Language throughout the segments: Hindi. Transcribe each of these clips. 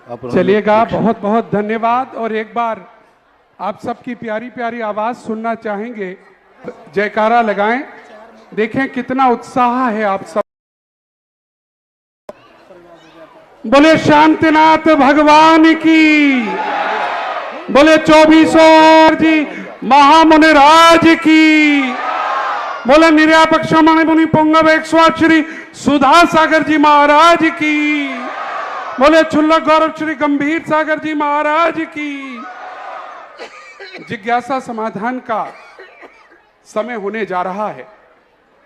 चलिएगा, बहुत बहुत धन्यवाद। और एक बार आप सबकी प्यारी प्यारी आवाज सुनना चाहेंगे, जयकारा लगाएं। देखें कितना उत्साह है आप सब। बोले शांतिनाथ भगवान की, बोले 24 जी महामुनिराज की, बोले निर्यापक्ष मुनि पुंगव 108 श्री सुधा सागर जी महाराज की, बोले छुल्लक गौरव श्री गंभीर सागर जी महाराज की। जिज्ञासा समाधान का समय होने जा रहा है।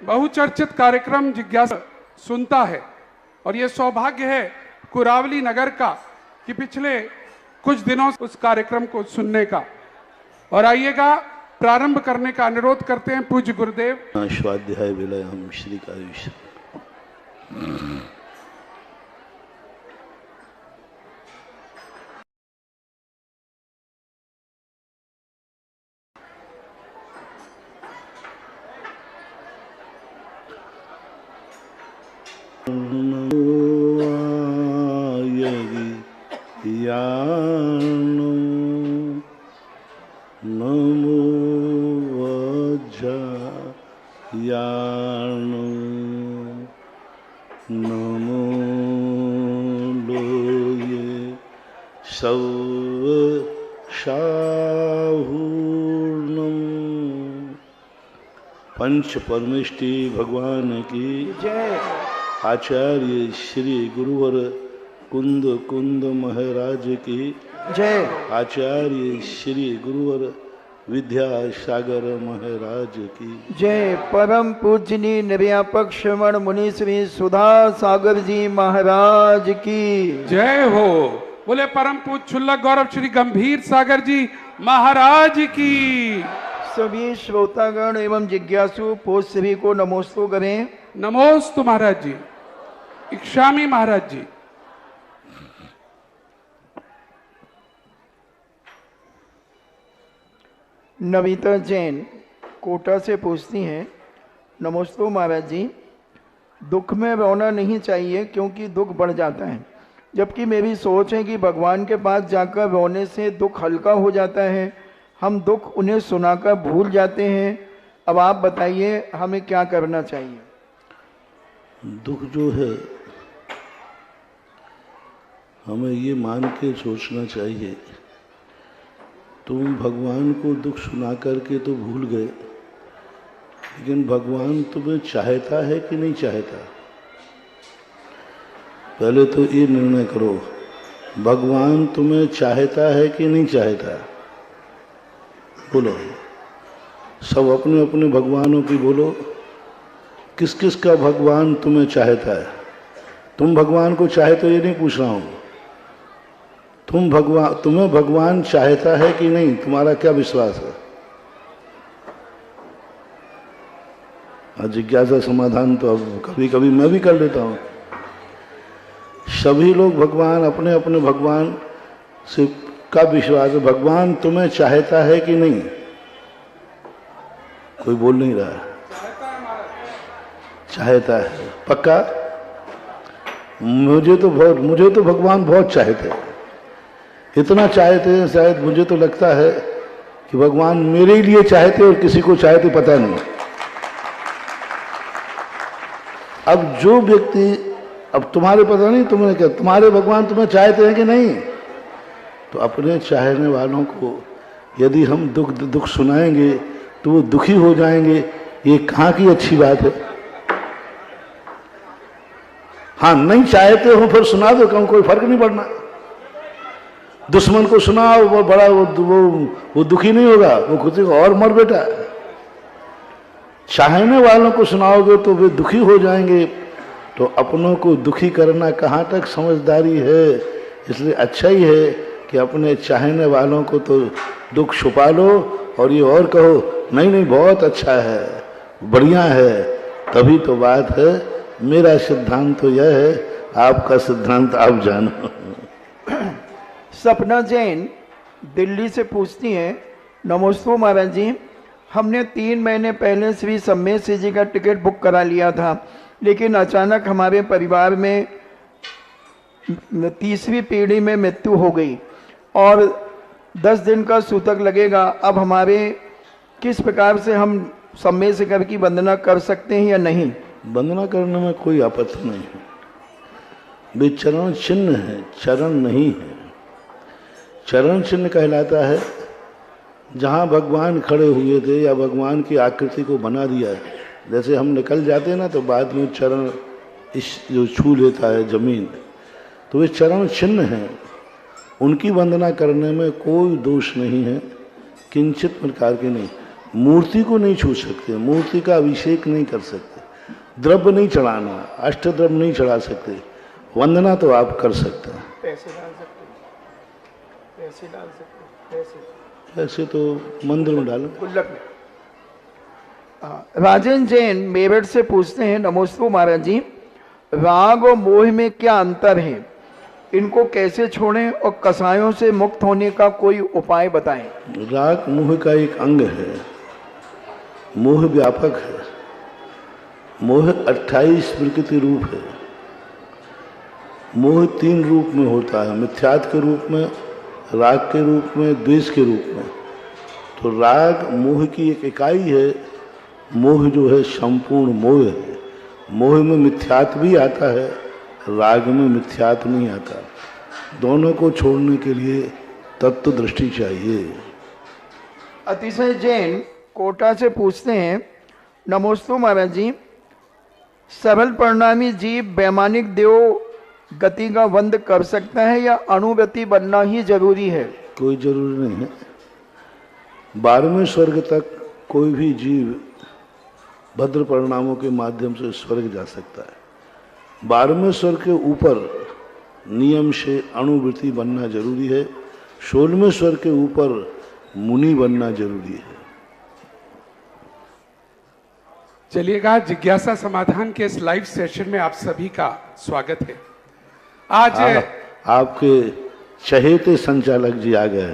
बहुचर्चित कार्यक्रम जिज्ञासा सुनता है और यह सौभाग्य है कुरावली नगर का कि पिछले कुछ दिनों से उस कार्यक्रम को सुनने का। और आइएगा, प्रारंभ करने का अनुरोध करते हैं पूज्य गुरुदेव। स्वाध्याय विलय हम श्री कायुष। नमो वज्रयानो नमो लोये सव शाहूर्णम। पंच परमेष्टि भगवान की जय। आचार्य श्री गुरुवर कुंद कुंद महाराज की जय। आचार्य श्री गुरुवर विद्यासागर महाराज की जय। परम पूजनीय निर्यापक श्रवण मुनि श्री सुधा सागर जी महाराज की जय हो। बोले परम पूज्य छुल्लक गौरव श्री गंभीर सागर जी महाराज की। सभी श्रोतागण एवं जिज्ञासु पोष सभी को नमोस्तु करें। नमोस्तु महाराज जी। इक्षामी महाराज जी। नविता जैन कोटा से पूछती हैं, नमोस्तु महाराज जी, दुख में रोना नहीं चाहिए क्योंकि दुख बढ़ जाता है, जबकि मेरी सोच है कि भगवान के पास जाकर रोने से दुख हल्का हो जाता है। हम दुख उन्हें सुनाकर भूल जाते हैं। अब आप बताइए हमें क्या करना चाहिए। दुख जो है हमें ये मान के सोचना चाहिए, तुम भगवान को दुख सुना करके तो भूल गए, लेकिन भगवान तुम्हें चाहता है कि नहीं चाहता। पहले तो ये निर्णय करो, भगवान तुम्हें चाहता है कि नहीं चाहता। बोलो, सब अपने अपने भगवानों की बोलो, किस किस का भगवान तुम्हें चाहता है। तुम भगवान को चाहे तो ये नहीं पूछ रहा हूं, तुम्हें भगवान चाहता है कि नहीं, तुम्हारा क्या विश्वास है। जिज्ञासा समाधान तो अब कभी कभी मैं भी कर लेता हूं। सभी लोग भगवान अपने अपने भगवान से का विश्वास है, भगवान तुम्हें चाहता है कि नहीं। कोई बोल नहीं रहा। चाहता है पक्का। मुझे तो भगवान बहुत चाहते हैं, इतना चाहते हैं शायद मुझे तो लगता है कि भगवान मेरे लिए चाहते और किसी को चाहते पता नहीं। अब जो व्यक्ति, अब तुम्हारे पता नहीं तुमने क्या, तुम्हारे भगवान तुम्हें चाहते हैं कि नहीं। तो अपने चाहने वालों को यदि हम दुख सुनाएंगे तो वो दुखी हो जाएंगे, ये कहाँ की अच्छी बात है। हाँ, नहीं चाहते हो फिर सुना दो, क्यों, कोई फर्क नहीं पड़ना। दुश्मन को सुनाओ, वो बड़ा वो दुखी नहीं होगा, वो खुद को और मर बेटा। चाहने वालों को सुनाओगे तो वे दुखी हो जाएंगे। तो अपनों को दुखी करना कहाँ तक समझदारी है। इसलिए अच्छा ही है कि अपने चाहने वालों को तो दुख छुपा लो और ये और कहो नहीं नहीं बहुत अच्छा है, बढ़िया है, तभी तो बात है। मेरा सिद्धांत तो यह है, आपका सिद्धांत आप जानो। सपना जैन दिल्ली से पूछती हैं, नमोस्तु महाराज जी, हमने 3 महीने पहले श्री सम्मेश जी का टिकट बुक करा लिया था, लेकिन अचानक हमारे परिवार में तीसरी पीढ़ी में मृत्यु हो गई और 10 दिन का सूतक लगेगा। अब हमारे किस प्रकार से हम सम्मेद शिखर की वंदना कर सकते हैं या नहीं? वंदना करने में कोई आपत्ति नहीं है। वे चरण चिन्ह है, चरण नहीं है। चरण चिन्ह कहलाता है जहाँ भगवान खड़े हुए थे या भगवान की आकृति को बना दिया है। जैसे हम निकल जाते हैं ना तो बाद में चरण इस जो छू लेता है जमीन, तो वे चरण चिन्ह हैं। उनकी वंदना करने में कोई दोष नहीं है, किंचित प्रकार के नहीं। मूर्ति को नहीं छू सकते, मूर्ति का अभिषेक नहीं कर सकते, द्रव्य नहीं चढ़ाना, अष्टद्रव्य नहीं चढ़ा सकते। वंदना तो आप कर सकते हैं। पैसे डाल सकते हैं, पैसे डाल सकते हैं, पैसे ऐसे तो मंदिर में डालो, गुल्लक में। राजन जैन मेरठ से पूछते हैं, नमोस्तु महाराज जी, राग और मोह में क्या अंतर है? इनको कैसे छोड़ें और कसायों से मुक्त होने का कोई उपाय बताएं। राग मोह का एक अंग है। मोह व्यापक है। मोह 28 प्रकृति रूप है। मोह 3 रूप में होता है, मिथ्यात के रूप में, राग के रूप में, द्वेष के रूप में। तो राग मोह की एक इकाई है। मोह जो है संपूर्ण मोह है। मोह में मिथ्यात भी आता है, राग में मिथ्यात नहीं आता। दोनों को छोड़ने के लिए तत्व दृष्टि चाहिए। अतिशय जैन कोटा से पूछते हैं, नमोस्तु महाराज जी, सरल परिणामी जीव वैमानिक देव गति का वंद कर सकता है या अनुगति बनना ही जरूरी है? कोई जरूरी नहीं है। 12वें स्वर्ग तक कोई भी जीव भद्र परिणामों के माध्यम से स्वर्ग जा सकता है। 12वें स्वर्ग के ऊपर नियम से अणुवृत्ति बनना जरूरी है। 16वें स्वर्ग के ऊपर मुनि बनना जरूरी है। चलिएगा, जिज्ञासा समाधान के इस लाइव सेशन में आप सभी का स्वागत है। आज आपके चहेते संचालक जी आ गए।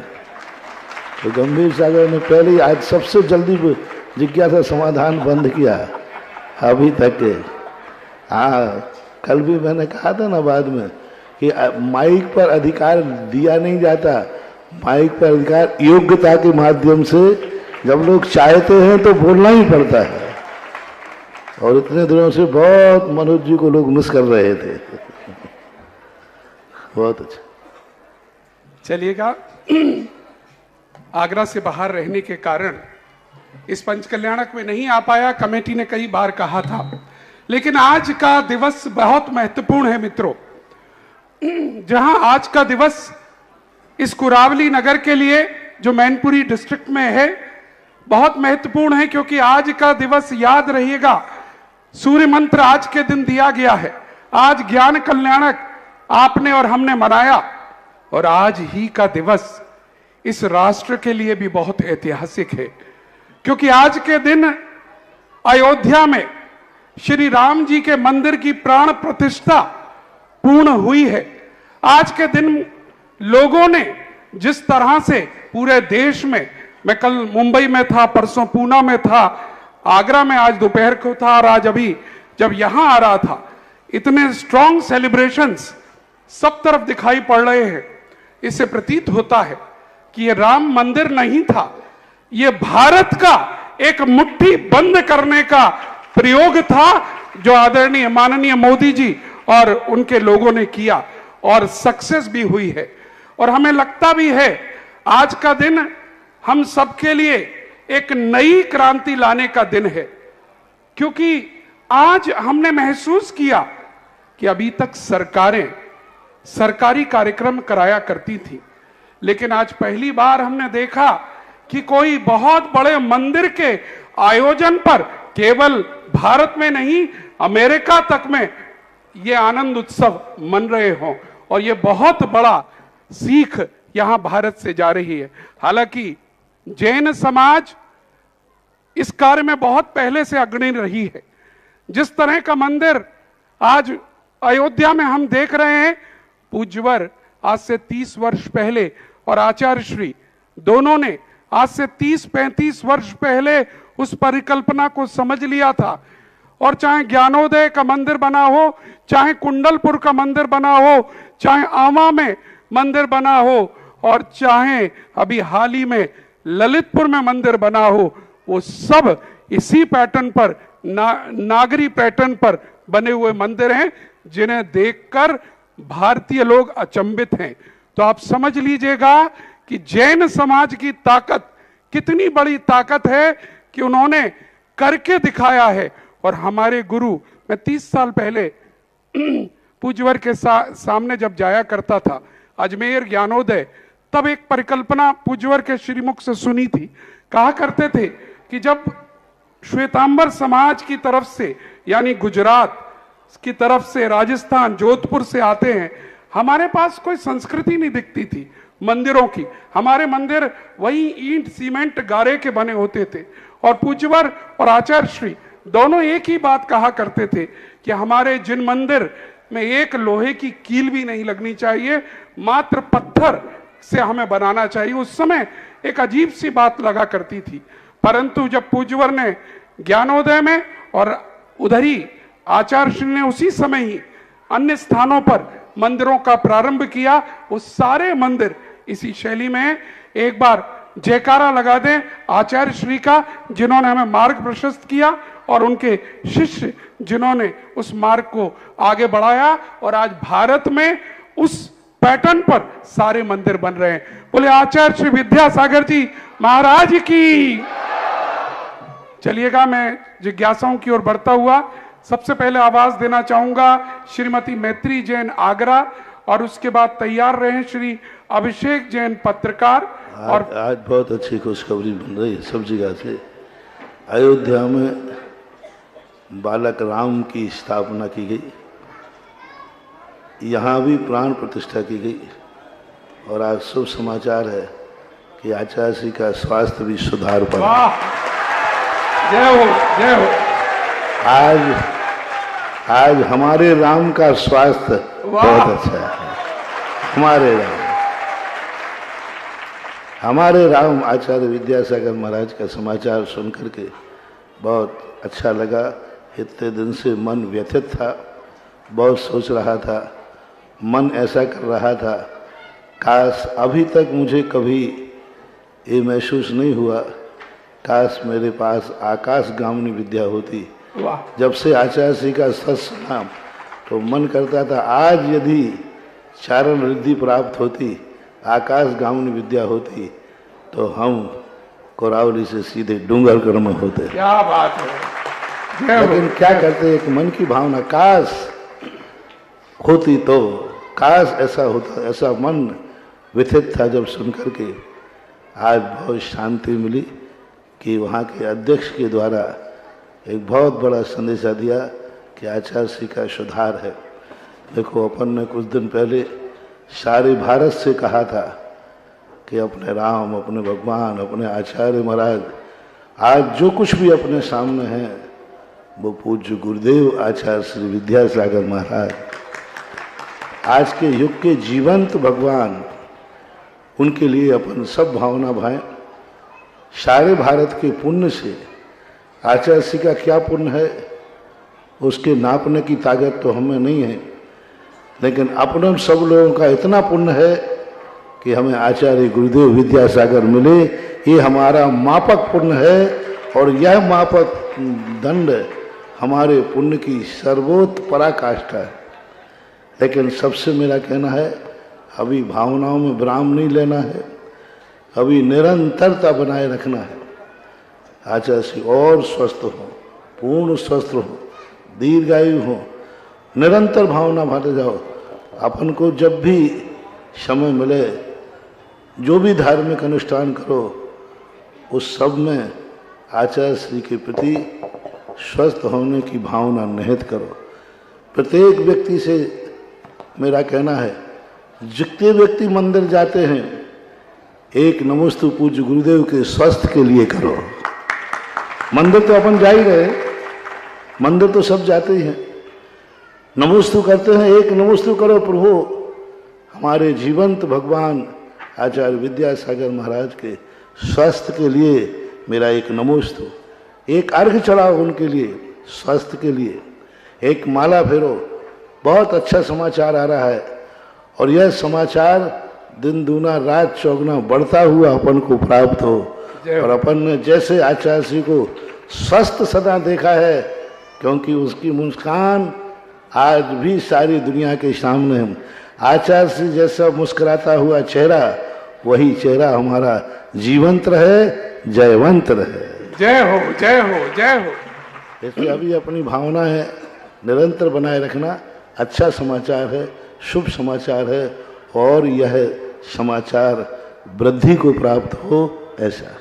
तो गंभीर सागर ने पहले ही आज सबसे जल्दी जिज्ञासा समाधान बंद किया अभी तक के। हाँ, कल भी मैंने कहा था ना बाद में कि माइक पर अधिकार दिया नहीं जाता, माइक पर अधिकार योग्यता के माध्यम से जब लोग चाहते हैं तो बोलना ही पड़ता है। और इतने दिनों से बहुत मनोज जी को लोग मिस कर रहे थे। बहुत अच्छा। चलिएगा, आगरा से बाहर रहने के कारण इस पंचकल्याणक में नहीं आ पाया, कमेटी ने कई बार कहा था। लेकिन आज का दिवस बहुत महत्वपूर्ण है मित्रों। जहां आज का दिवस इस कुरावली नगर के लिए जो मैनपुरी डिस्ट्रिक्ट में है बहुत महत्वपूर्ण है, क्योंकि आज का दिवस याद रहिएगा, सूर्य मंत्र आज के दिन दिया गया है। आज ज्ञान कल्याणक आपने और हमने मनाया, और आज ही का दिवस इस राष्ट्र के लिए भी बहुत ऐतिहासिक है, क्योंकि आज के दिन अयोध्या में श्री राम जी के मंदिर की प्राण प्रतिष्ठा पूर्ण हुई है। आज के दिन लोगों ने जिस तरह से पूरे देश में, मैं कल मुंबई में था, परसों पूना में था, आगरा में आज दोपहर को था, और आज अभी जब यहां आ रहा था, इतने स्ट्रॉन्ग सेलिब्रेशंस सब तरफ दिखाई पड़ रहे हैं। इससे प्रतीत होता है कि ये राम मंदिर नहीं था, ये भारत का एक मुट्ठी बंद करने का प्रयोग था, जो आदरणीय माननीय मोदी जी और उनके लोगों ने किया, और सक्सेस भी हुई है। और हमें लगता भी है आज का दिन हम सबके लिए एक नई क्रांति लाने का दिन है, क्योंकि आज हमने महसूस किया कि अभी तक सरकारें सरकारी कार्यक्रम कराया करती थी, लेकिन आज पहली बार हमने देखा कि कोई बहुत बड़े मंदिर के आयोजन पर केवल भारत में नहीं, अमेरिका तक में ये आनंद उत्सव मन रहे हों, और ये बहुत बड़ा सीख यहां भारत से जा रही है। हालांकि जैन समाज इस कार्य में बहुत पहले से अग्रणी रही है। जिस तरह का मंदिर आज अयोध्या में हम देख रहे हैं, पूज्यवर आज से 30 वर्ष पहले और आचार्य श्री दोनों ने आज से 30-35 वर्ष पहले उस परिकल्पना को समझ लिया था, और चाहे ज्ञानोदय का मंदिर बना हो, चाहे कुंडलपुर का मंदिर बना हो, चाहे आमा में मंदिर बना हो, और चाहे अभी हाल ही में ललितपुर में मंदिर बना हो, वो सब इसी पैटर्न पर, नागरी पैटर्न पर बने हुए मंदिर हैं, जिन्हें देखकर भारतीय लोग अचंभित हैं। तो आप समझ लीजिएगा कि जैन समाज की ताकत कितनी बड़ी ताकत है कि उन्होंने करके दिखाया है। और हमारे गुरु, मैं 30 साल पहले पूज्यवर के सामने जब जाया करता था अजमेर ज्ञानोदय, तब एक परिकल्पना पूज्यवर के श्रीमुख से सुनी थी। कहा करते थे कि जब श्वेतांबर समाज की तरफ से, यानी गुजरात की तरफ से, राजस्थान जोधपुर से आते हैं, हमारे पास कोई संस्कृति नहीं दिखती थी मंदिरों की। हमारे मंदिर वही ईंट सीमेंट गारे के बने होते थे। और पूज्यवर और आचार्य श्री दोनों एक ही बात कहा करते थे कि हमारे जिन मंदिर में एक लोहे की कील भी नहीं लगनी चाहिए, मात्र पत्थर से हमें बनाना चाहिए। उस समय एक अजीब सी बात लगा करती थी, परंतु जब पूज्यवर ने ज्ञानोदय में और उधर ही आचार्य श्री ने उसी समय ही अन्य स्थानों पर मंदिरों का प्रारंभ किया, वो सारे मंदिर इसी शैली में हैं। एक बार जयकारा लगा दें आचार्य श्री का, जिन्होंने हमें मार्ग प्रशस्त किया, और उनके शिष्य जिन्होंने उस मार्ग को आगे बढ़ाया, और आज भारत में उस पैटर्न पर सारे मंदिर बन रहे हैं। बोले आचार्य श्री विद्यासागर जी महाराज की। चलिएगा, मैं जिज्ञासाओं की ओर बढ़ता हुआ सबसे पहले आवाज देना चाहूंगा श्रीमती मैत्री जैन आगरा, और उसके बाद तैयार रहे श्री अभिषेक जैन पत्रकार। और आज बहुत अच्छी खुशखबरी बन रही है सब जगह से। अयोध्या में बालक राम की स्थापना की गई, यहाँ भी प्राण प्रतिष्ठा की गई, और आज शुभ समाचार है कि आचार्य जी का स्वास्थ्य भी सुधार पर। जय हो, जय हो। आज हमारे राम का स्वास्थ्य बहुत अच्छा है। हमारे राम आचार्य विद्यासागर महाराज का समाचार सुनकर के बहुत अच्छा लगा। इतने दिन से मन व्यथित था, बहुत सोच रहा था, मन ऐसा कर रहा था, काश अभी तक मुझे कभी ये महसूस नहीं हुआ, काश मेरे पास आकाश गामनी विद्या होती। जब से आचार्य जी का सच सुना तो मन करता था आज यदि चारण रिद्धि प्राप्त होती, आकाश गामनी विद्या होती, तो हम कोरावली से सीधे डूंगरगढ़ में होते। क्या बात है। लेकिन क्या करते, एक मन की भावना, काश होती तो, काश ऐसा होता, ऐसा मन व्यथित था जब सुनकर के। आज बहुत शांति मिली कि वहाँ के अध्यक्ष के द्वारा एक बहुत बड़ा संदेशा दिया कि आचार्य जी का सुधार है। देखो, अपन ने कुछ दिन पहले सारे भारत से कहा था कि अपने राम, अपने भगवान, अपने आचार्य महाराज, आज जो कुछ भी अपने सामने है वो पूज्य गुरुदेव आचार्य श्री विद्यासागर महाराज, आज के युग के जीवंत भगवान, उनके लिए अपन सब भावना भाएं। सारे भारत के पुण्य से आचार्य जी का क्या पुण्य है उसके नापने की ताकत तो हमें नहीं है, लेकिन अपने सब लोगों का इतना पुण्य है कि हमें आचार्य गुरुदेव विद्यासागर मिले, ये हमारा मापक पुण्य है। और यह मापक दंड हमारे पुण्य की सर्वोत्त पराकाष्ठा है। लेकिन सबसे मेरा कहना है, अभी भावनाओं में विराम नहीं लेना है, अभी निरंतरता बनाए रखना है। आचार्य जी और स्वस्थ हो, पूर्ण स्वस्थ हो, दीर्घायु हो, निरंतर भावना भरते जाओ। अपन को जब भी समय मिले, जो भी धार्मिक अनुष्ठान करो, उस सब में आचार्य श्री के प्रति स्वस्थ होने की भावना निहित करो। प्रत्येक व्यक्ति से मेरा कहना है, जितने व्यक्ति मंदिर जाते हैं, एक नमोस्तु पूज्य गुरुदेव के स्वास्थ्य के लिए करो। मंदिर तो अपन जा ही रहे, मंदिर तो सब जाते ही हैं, नमोस्तु करते हैं, एक नमोस्तु करो प्रभु हमारे जीवंत भगवान आचार्य विद्यासागर महाराज के स्वास्थ्य के लिए मेरा एक नमोस्तु, एक अर्घ चढ़ाओ उनके लिए। स्वास्थ्य के लिए एक माला फेरो। बहुत अच्छा समाचार आ रहा है और यह समाचार दिन दूना रात चौगुना बढ़ता हुआ अपन को प्राप्त हो। और अपन ने जैसे आचार्य श्री को स्वस्थ सदा देखा है, क्योंकि उसकी मुस्कान आज भी सारी दुनिया के सामने है। आचार्य श्री जैसा मुस्कुराता हुआ चेहरा, वही चेहरा हमारा जीवंत रहे, जयवंत रहे। जय हो, जय हो, जय हो। इसलिए अभी अपनी भावना है निरंतर बनाए रखना। अच्छा समाचार है, शुभ समाचार है और यह समाचार वृद्धि को प्राप्त हो, ऐसा।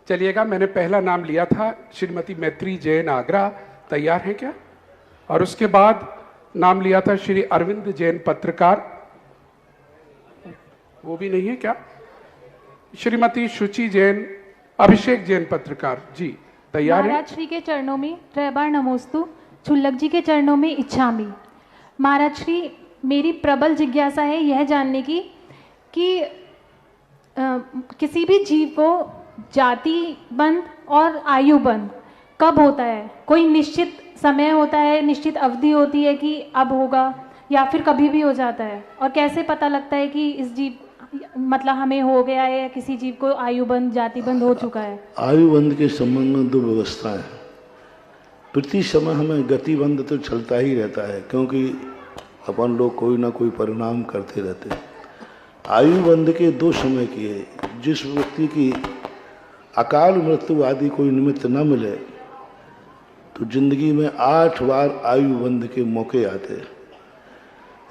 चलिएगा, मैंने पहला नाम लिया था श्रीमती मैत्री जैन आगरा, तैयार हैं क्या? और उसके बाद नाम लिया था श्री अरविंद जैन पत्रकार, वो भी नहीं है क्या? श्रीमती शुचि जैन, अभिषेक जैन पत्रकार जी, तैयार हैं? महाराज श्री के चरणों में त्रयबार नमोस्तु, छुल्लक जी के चरणों में इच्छामि। महाराज श्री, मेरी प्रबल जिज्ञासा है यह जानने की कि किसी भी जीव को जाति बंध और आयु बंध कब होता है? कोई निश्चित समय होता है, निश्चित अवधि होती है कि अब होगा, या फिर कभी भी हो जाता है? और कैसे पता लगता है कि इस जीव मतलब हमें हो गया है या किसी जीव को आयु बंध जाति बंध हो चुका है? आयु बंध के संबंध में दो व्यवस्थाएं हैं। प्रति समय हमें गतिबंध तो चलता ही रहता है, क्योंकि अपन लोग कोई ना कोई परिणाम करते रहते हैं। आयु बंध के दो समय की है। जिस व्यक्ति की अकाल मृत्यु आदि कोई निमित्त न मिले तो जिंदगी में 8 बार आयु बंध के मौके आते हैं।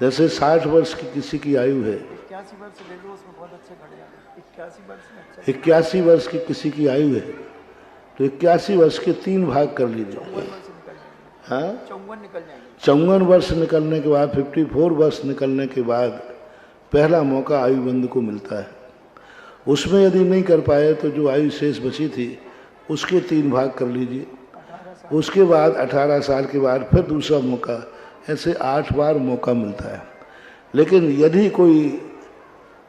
जैसे 60 वर्ष की किसी की आयु है, 81 वर्ष की किसी की आयु है, तो 81 वर्ष के 3 भाग कर लीजिए। हाँ, 54 वर्ष निकलने के बाद, 54 वर्ष निकलने के बाद पहला मौका आयु बंध को मिलता है। उसमें यदि नहीं कर पाए तो जो आयु शेष बची थी उसके 3 भाग कर लीजिए। उसके बाद 18 साल के बाद फिर दूसरा मौका, ऐसे 8 बार मौका मिलता है। लेकिन यदि कोई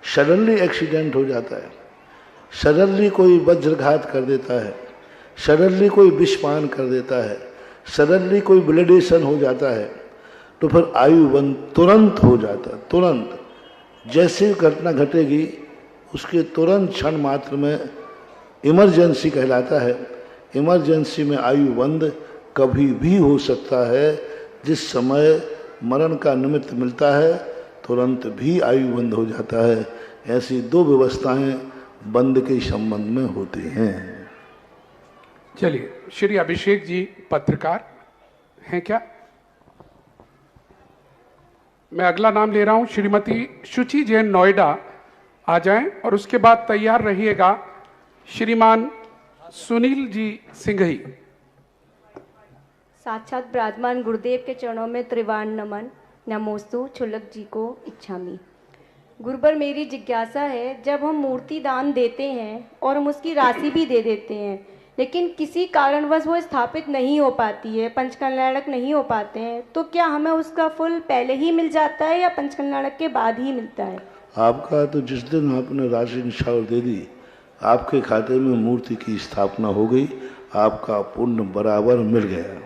सडनली एक्सीडेंट हो जाता है, सडनली कोई वज्रघात कर देता है, सडनली कोई विषपान कर देता है, सडनली कोई ब्लडेशन हो जाता है, तो फिर आयु बंध तुरंत हो जाता है। तुरंत जैसे घटना घटेगी उसके तुरंत क्षण मात्र में इमरजेंसी कहलाता है। इमरजेंसी में आयु बंध कभी भी हो सकता है। जिस समय मरण का निमित्त मिलता है तुरंत भी आयु बंध हो जाता है। ऐसी दो व्यवस्थाएं बंध के संबंध में होती हैं। चलिए, श्री अभिषेक जी पत्रकार हैं क्या? मैं अगला नाम ले रहा हूं, श्रीमती शुचि जैन नोएडा आ जाएं, और उसके बाद तैयार रहिएगा श्रीमान सुनील जी सिंघई। साक्षात विराजमान गुरुदेव के चरणों में त्रिवाण नमन, नमोस्तु, छुल्लक जी को इच्छामि। गुरुवर, मेरी जिज्ञासा है, जब हम मूर्ति दान देते हैं और हम उसकी राशि भी दे देते हैं, लेकिन किसी कारणवश वो स्थापित नहीं हो पाती है, पंचकल्याणक नहीं हो पाते हैं, तो क्या हमें उसका फल पहले ही मिल जाता है या पंचकल्याणक के बाद ही मिलता है? आपका तो जिस दिन आपने राशि निछावर दे दी, आपके खाते में मूर्ति की स्थापना हो गई, आपका पुण्य बराबर मिल गया।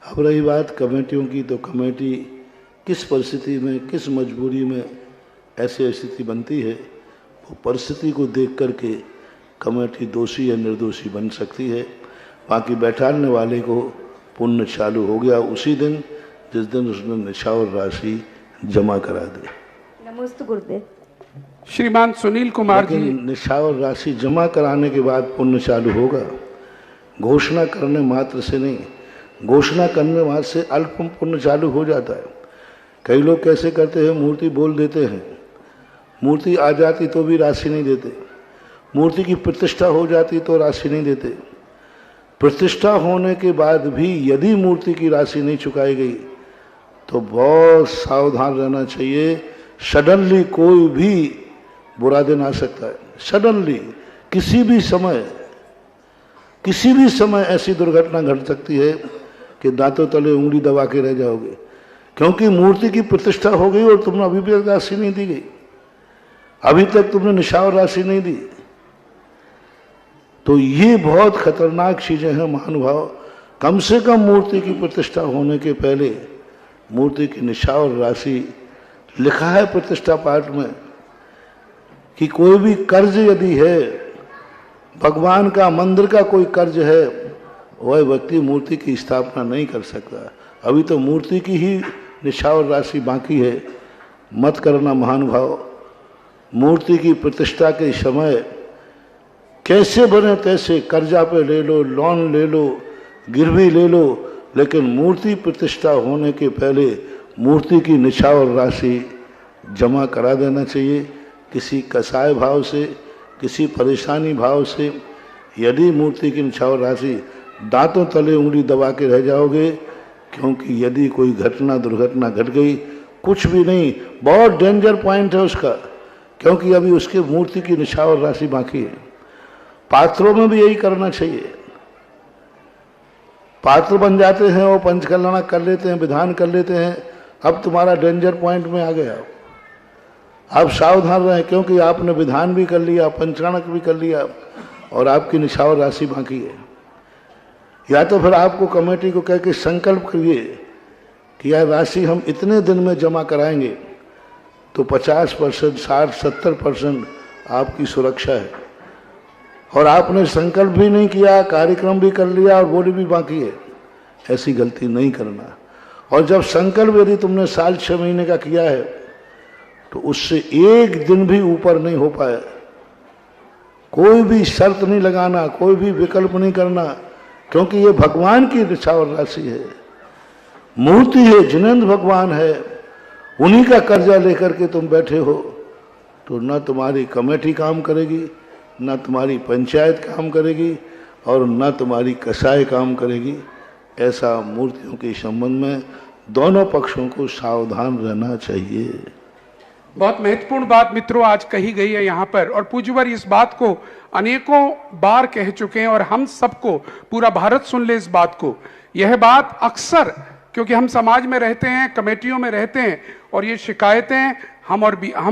अब रही बात कमेटियों की, तो कमेटी किस परिस्थिति में, किस मजबूरी में ऐसी स्थिति बनती है, वो परिस्थिति को देख करके कमेटी दोषी या निर्दोषी बन सकती है। बाकी बैठाने वाले को पुण्य चालू हो गया उसी दिन जिस दिन उसने निछावर राशि जमा करा दी। नमस्ते गुरुदेव। श्रीमान सुनील कुमार जी, निछावर राशि जमा कराने के बाद पुण्य चालू होगा, घोषणा करने मात्र से नहीं। घोषणा करने मात्र से अल्प पुण्य चालू हो जाता है। कई लोग कैसे करते हैं, मूर्ति बोल देते हैं, मूर्ति आ जाती तो भी राशि नहीं देते, मूर्ति की प्रतिष्ठा हो जाती तो राशि नहीं देते। प्रतिष्ठा होने के बाद भी यदि मूर्ति की राशि नहीं चुकाई गई तो बहुत सावधान रहना चाहिए। सडनली कोई भी बुरा दिन आ सकता है। सडनली किसी भी समय ऐसी दुर्घटना घट सकती है कि दांतों तले उंगली दबा के रह जाओगे, क्योंकि मूर्ति की प्रतिष्ठा हो गई और तुमने अभी भी राशि नहीं दी गई, अभी तक तुमने निछावर राशि नहीं दी। तो ये बहुत खतरनाक चीजें हैं महानुभाव। कम से कम मूर्ति की प्रतिष्ठा होने के पहले मूर्ति की निछावर राशि लिखा है प्रतिष्ठा पाठ में कि कोई भी कर्ज यदि है, भगवान का मंदिर का कोई कर्ज है, वह व्यक्ति मूर्ति की स्थापना नहीं कर सकता। अभी तो मूर्ति की ही निछावर राशि बाकी है। मत करना महानुभाव, मूर्ति की प्रतिष्ठा के समय कैसे बने तैसे कर्जा पे ले लो, लोन ले लो, गिरवी ले लो, लेकिन मूर्ति प्रतिष्ठा होने के पहले मूर्ति की निछावर राशि जमा करा देना चाहिए। किसी कसाय भाव से, किसी परेशानी भाव से यदि मूर्ति की निछावर राशि दांतों तले उंगली दबा के रह जाओगे, क्योंकि यदि कोई घटना दुर्घटना घट गई, कुछ भी नहीं, बहुत डेंजर पॉइंट है उसका, क्योंकि अभी उसके मूर्ति की निछावर राशि बाकी है। पात्रों में भी यही करना चाहिए। पात्र बन जाते हैं, वो पंचकल्याण कर लेते हैं, विधान कर लेते हैं, अब तुम्हारा डेंजर पॉइंट में आ गया। आप सावधान रहें, क्योंकि आपने विधान भी कर लिया, पंचाणक भी कर लिया और आपकी निछावर राशि बाकी है। या तो फिर आपको कमेटी को कह के संकल्प करिए कि यह राशि हम इतने दिन में जमा कराएंगे, तो 50%, 60, 70% आपकी सुरक्षा है। और आपने संकल्प भी नहीं किया, कार्यक्रम भी कर लिया और बोली भी बाकी है, ऐसी गलती नहीं करना। और जब संकल्प यदि तुमने साल 6 महीने का किया है, तो उससे एक दिन भी ऊपर नहीं हो पाए। कोई भी शर्त नहीं लगाना, कोई भी विकल्प नहीं करना, क्योंकि ये भगवान की निछावर राशि है, मूर्ति है, जिनेंद्र भगवान है, उन्हीं का कर्जा लेकर के तुम बैठे हो, तो न तुम्हारी कमेटी काम करेगी, न तुम्हारी पंचायत काम करेगी और न तुम्हारी कसाई काम करेगी। ऐसा मूर्तियों के संबंध में दोनों पक्षों को सावधान रहना चाहिए। बहुत महत्वपूर्ण बात मित्रों आज कही गई है यहाँ पर, और पूज्यवर इस बात को अनेकों बार कह चुके हैं और हम सबको, पूरा भारत सुन ले इस बात को। यह बात अक्सर, क्योंकि हम समाज में रहते हैं, कमेटियों में रहते हैं, और ये शिकायतें हम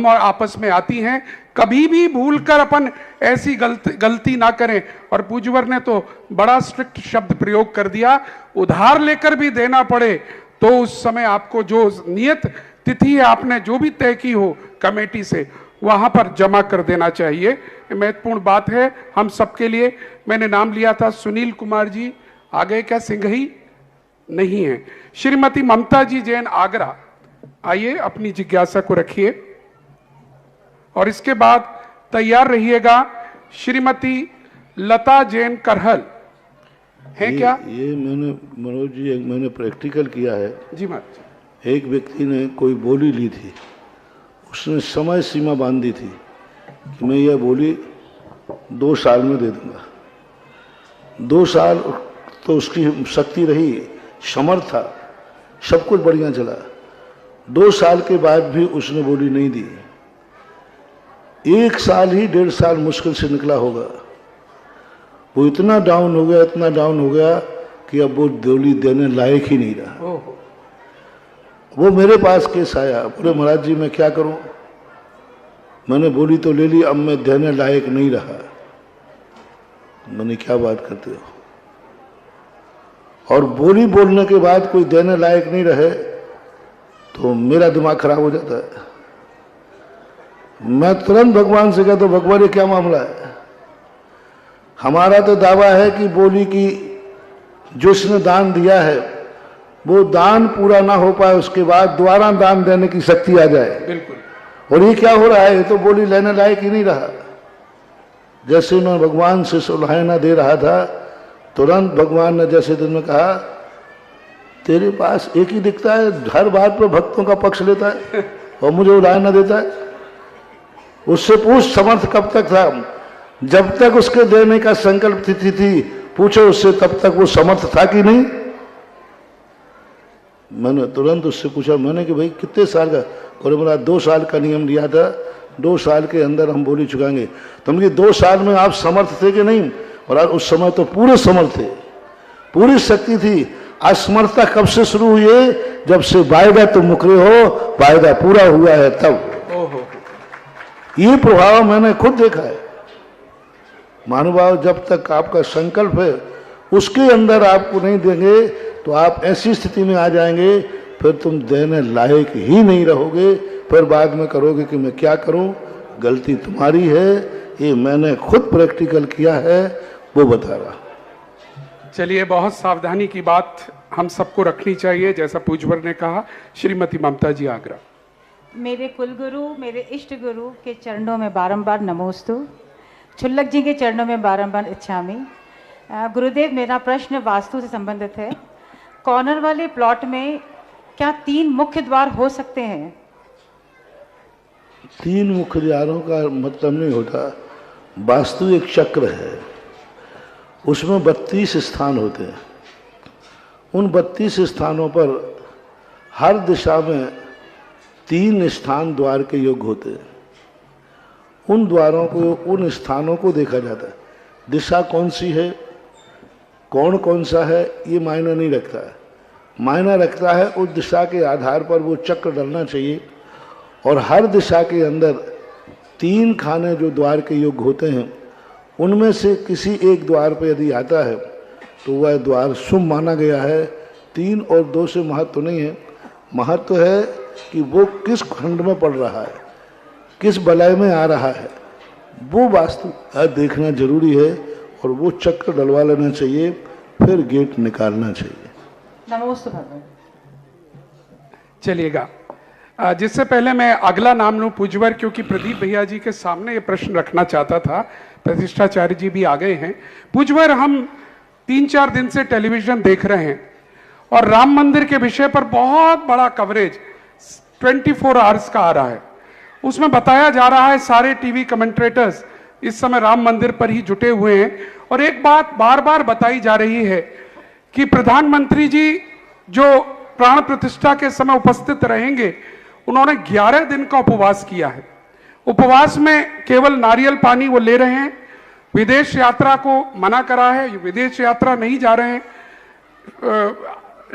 और आपस में आती हैं। कभी भी भूलकर अपन ऐसी गलती ना करें। और पूज्यवर ने तो बड़ा स्ट्रिक्ट शब्द प्रयोग कर दिया, उधार लेकर भी देना पड़े तो उस समय आपको जो नियत तिथि है, आपने जो भी तय की हो कमेटी से, वहां पर जमा कर देना चाहिए। ये महत्वपूर्ण बात है हम सबके लिए। मैंने नाम लिया था सुनील कुमार जी, आगे क्या सिंघई नहीं है। श्रीमती ममता जी जैन आगरा, आइए अपनी जिज्ञासा को रखिए और इसके बाद तैयार रहिएगा। श्रीमती लता जैन करहल है क्या? ये मैंने मनोज जी, मैंने प्रैक्टिकल किया है जी महाराज। एक व्यक्ति ने कोई बोली ली थी, उसने समय सीमा बांधी थी कि मैं यह बोली 2 साल में दे दूंगा। 2 साल तो उसकी शक्ति रही, समर्थ था, सब कुछ बढ़िया चला। 2 साल के बाद भी उसने बोली नहीं दी। 1 साल ही, 1.5 साल मुश्किल से निकला होगा। वो इतना डाउन हो गया, इतना डाउन हो गया कि अब वो बोली देने लायक ही नहीं रहा। वो मेरे पास केस आया, बोले महाराज जी मैं क्या करूं, मैंने बोली तो ले ली, अब मैं देने लायक नहीं रहा। मैंने क्या बात करते हो, और बोली बोलने के बाद कोई देने लायक नहीं रहे तो मेरा दिमाग खराब हो जाता है। मैं तुरंत भगवान से कहता हूं, भगवान ये क्या मामला है? हमारा तो दावा है कि बोली की जो इसने दान दिया है वो दान पूरा ना हो पाए, उसके बाद दोबारा दान देने की शक्ति आ जाए। बिल्कुल। और ये क्या हो रहा है, ये तो बोली लेने लायक ही नहीं रहा। जैसे उन्होंने भगवान से सुलहाना दे रहा था, तुरंत भगवान ने जैसे दिन में कहा, तेरे पास एक ही दिखता है, हर बात पर भक्तों का पक्ष लेता है और मुझे उलाहना देता है। उससे पूछ समर्थ कब तक था? जब तक उसके देने का संकल्प तिथि थी, पूछो उससे तब तक वो समर्थ था कि नहीं। मैंने तुरंत उससे पूछा, मैंने कि भाई कितने साल का? बोले मेरा 2 साल का नियम लिया था, 2 साल के अंदर हम बोली चुकाएंगे। तुम 2 साल में आप समर्थ थे कि नहीं? और उस समय तो पूरे समर्थ थे, पूरी शक्ति थी। असमर्थता कब से शुरू हुई है? जब से वायदा तुम मुकरे हो, वायदा पूरा हुआ है तब। ये प्रभाव मैंने खुद देखा है। महानुभाव, जब तक आपका संकल्प है उसके अंदर आपको नहीं देंगे तो आप ऐसी स्थिति में आ जाएंगे, फिर तुम देने लायक ही नहीं रहोगे। फिर बाद में करोगे कि मैं क्या करूं, गलती तुम्हारी है। ये मैंने खुद प्रैक्टिकल किया है, वो बता रहा। चलिए, बहुत सावधानी की बात हम सबको रखनी चाहिए, जैसा पूजवर ने कहा। श्रीमती ममता जी, आगरा। मेरे कुलगुरु, मेरे इष्ट गुरु के चरणों में बारंबार नमोस्तु, छुल्लक जी के चरणों में बारंबार इच्छामी। गुरुदेव, मेरा प्रश्न वास्तु से संबंधित है। कॉर्नर वाले प्लॉट में क्या 3 मुख्य द्वार हो सकते हैं? 3 मुख्य द्वारों का मतलब नहीं होता। वास्तु एक चक्र है, उसमें 32 स्थान होते हैं। उन 32 स्थानों पर हर दिशा में 3 स्थान द्वार के योग्य होते हैं। उन द्वारों को, उन स्थानों को देखा जाता है। दिशा कौन सी है, कौन कौन सा है, ये मायना नहीं रखता है। मायना रखता है उस दिशा के आधार पर वो चक्र डलना चाहिए। और हर दिशा के अंदर 3 खाने जो द्वार के योग्य होते हैं, उनमें से किसी एक द्वार पर यदि आता है तो वह द्वार शुभ माना गया है। 3 और 2 से महत्व नहीं है। महत्व है कि वो किस खंड में पड़ रहा है, किस वलय में आ रहा है, वो वास्तु देखना जरूरी है। और वो चक्र डलवा लेना चाहिए, फिर गेट निकालना चाहिए। नमोस्तु भगवान। चलिएगा, जिससे पहले मैं अगला नाम लूं पूजवर, क्योंकि प्रदीप भैया जी के सामने ये प्रश्न रखना चाहता था। प्रतिष्ठाचार्य जी भी आ गए हैं। पूजवर, हम 3-4 दिन से टेलीविजन देख रहे हैं और राम मंदिर के विषय पर बहुत बड़ा कवरेज 24 आवर्स का आ रहा है। उसमें बताया जा रहा है सारे टीवी कमेंट्रेटर्स इस समय राम मंदिर पर ही जुटे हुए हैं। और एक बात बार बार बताई जा रही है कि प्रधानमंत्री जी जो प्राण प्रतिष्ठा के समय उपस्थित रहेंगे, उन्होंने 11 दिन का उपवास किया है। उपवास में केवल नारियल पानी वो ले रहे हैं, विदेश यात्रा को मना करा है, विदेश यात्रा नहीं जा रहे हैं,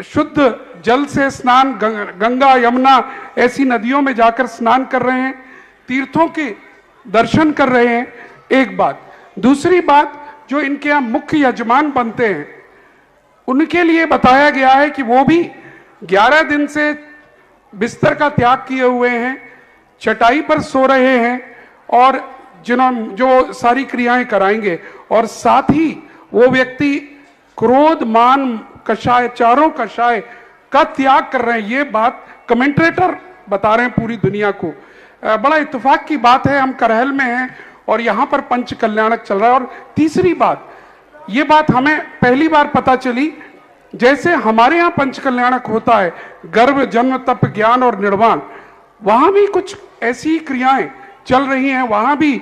शुद्ध जल से स्नान, गंगा यमुना ऐसी नदियों में जाकर स्नान कर रहे हैं, तीर्थों के दर्शन कर रहे हैं। एक बात। दूसरी बात, जो इनके यहाँ मुख्य यजमान बनते हैं, उनके लिए बताया गया है कि वो भी 11 दिन से बिस्तर का त्याग किए हुए हैं, चटाई पर सो रहे हैं और जो सारी क्रियाएं कराएंगे। और साथ ही वो व्यक्ति क्रोध, मान, कषाय, चारों कषाय का त्याग कर रहे हैं। ये बात कमेंट्रेटर बता रहे हैं पूरी दुनिया को। बड़ा इत्तेफाक की बात है, हम करहल में हैं और यहाँ पर पंच कल्याणक चल रहा है। और तीसरी बात, ये बात हमें पहली बार पता चली, जैसे हमारे यहाँ पंच कल्याणक होता है, गर्भ, जन्म, तप, ज्ञान और निर्वाण, वहां भी कुछ ऐसी क्रियाएं चल रही हैं। वहां भी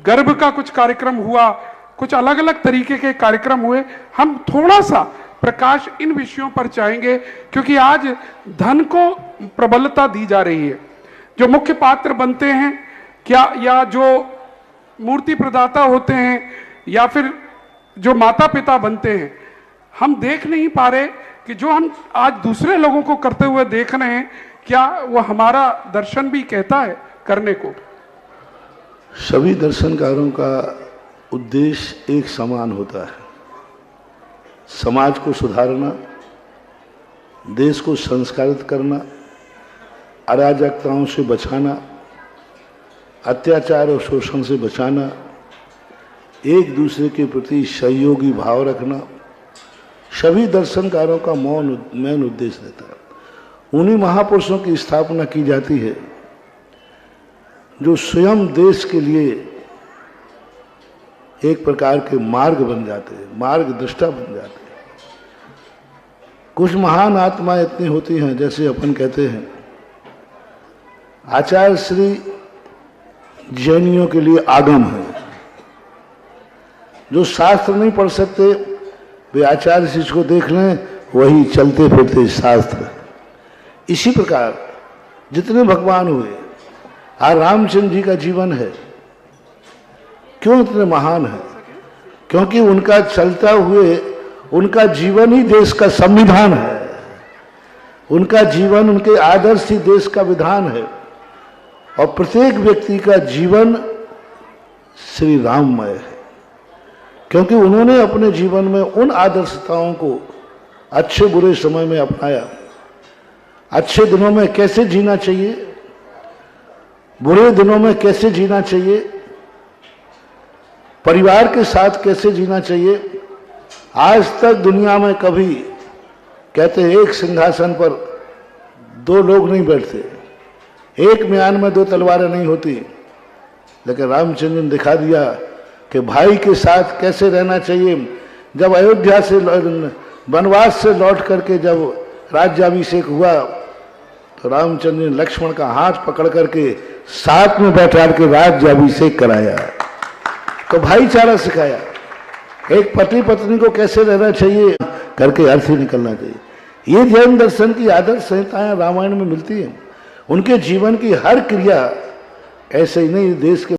गर्भ का कुछ कार्यक्रम हुआ, कुछ अलग अलग तरीके के कार्यक्रम हुए। हम थोड़ा सा प्रकाश इन विषयों पर चाहेंगे, क्योंकि आज धन को प्रबलता दी जा रही है। जो मुख्य पात्र बनते हैं क्या, या जो मूर्ति प्रदाता होते हैं, या फिर जो माता पिता बनते हैं, हम देख नहीं पा रहे कि जो हम आज दूसरे लोगों को करते हुए देख रहे हैं, क्या वो हमारा दर्शन भी कहता है करने को? सभी दर्शनकारों का उद्देश्य एक समान होता है, समाज को सुधारना, देश को संस्कारित करना, अराजकताओं से बचाना, अत्याचार और शोषण से बचाना, एक दूसरे के प्रति सहयोगी भाव रखना। सभी दर्शनकारों का मेन उद्देश्य रहता है। उन्हीं महापुरुषों की स्थापना की जाती है जो स्वयं देश के लिए एक प्रकार के मार्ग बन जाते हैं, मार्गदृष्टा बन जाते हैं। कुछ महान आत्माएं इतनी होती हैं, जैसे अपन कहते हैं आचार्य श्री जैनियों के लिए आगम है। जो शास्त्र नहीं पढ़ सकते वे आचार्य शिष्य को देख लें, वही चलते फिरते शास्त्र। इसी प्रकार जितने भगवान हुए, रामचंद्र जी का जीवन है, क्यों इतने महान है? क्योंकि उनका चलता हुए उनका जीवन ही देश का संविधान है। उनका जीवन, उनके आदर्श ही देश का विधान है। और प्रत्येक व्यक्ति का जीवन श्री राममय है। क्योंकि उन्होंने अपने जीवन में उन आदर्शताओं को अच्छे बुरे समय में अपनाया। अच्छे दिनों में कैसे जीना चाहिए, बुरे दिनों में कैसे जीना चाहिए, परिवार के साथ कैसे जीना चाहिए। आज तक दुनिया में कभी कहते एक सिंहासन पर दो लोग नहीं बैठते, एक म्यान में दो तलवारें नहीं होती, लेकिन रामचंद्र ने दिखा दिया कि भाई के साथ कैसे रहना चाहिए। जब अयोध्या से वनवास से लौट करके जब राज्याभिषेक हुआ तो रामचंद्र ने लक्ष्मण का हाथ पकड़ करके साथ में बैठा के राज्याभिषेक कराया, तो भाईचारा सिखाया। एक पति पत्नी को कैसे रहना चाहिए करके अर्थ ही निकलना चाहिए। ये जैन दर्शन की आदर्श संहिताएं रामायण में मिलती हैं। उनके जीवन की हर क्रिया ऐसे ही नहीं, देश के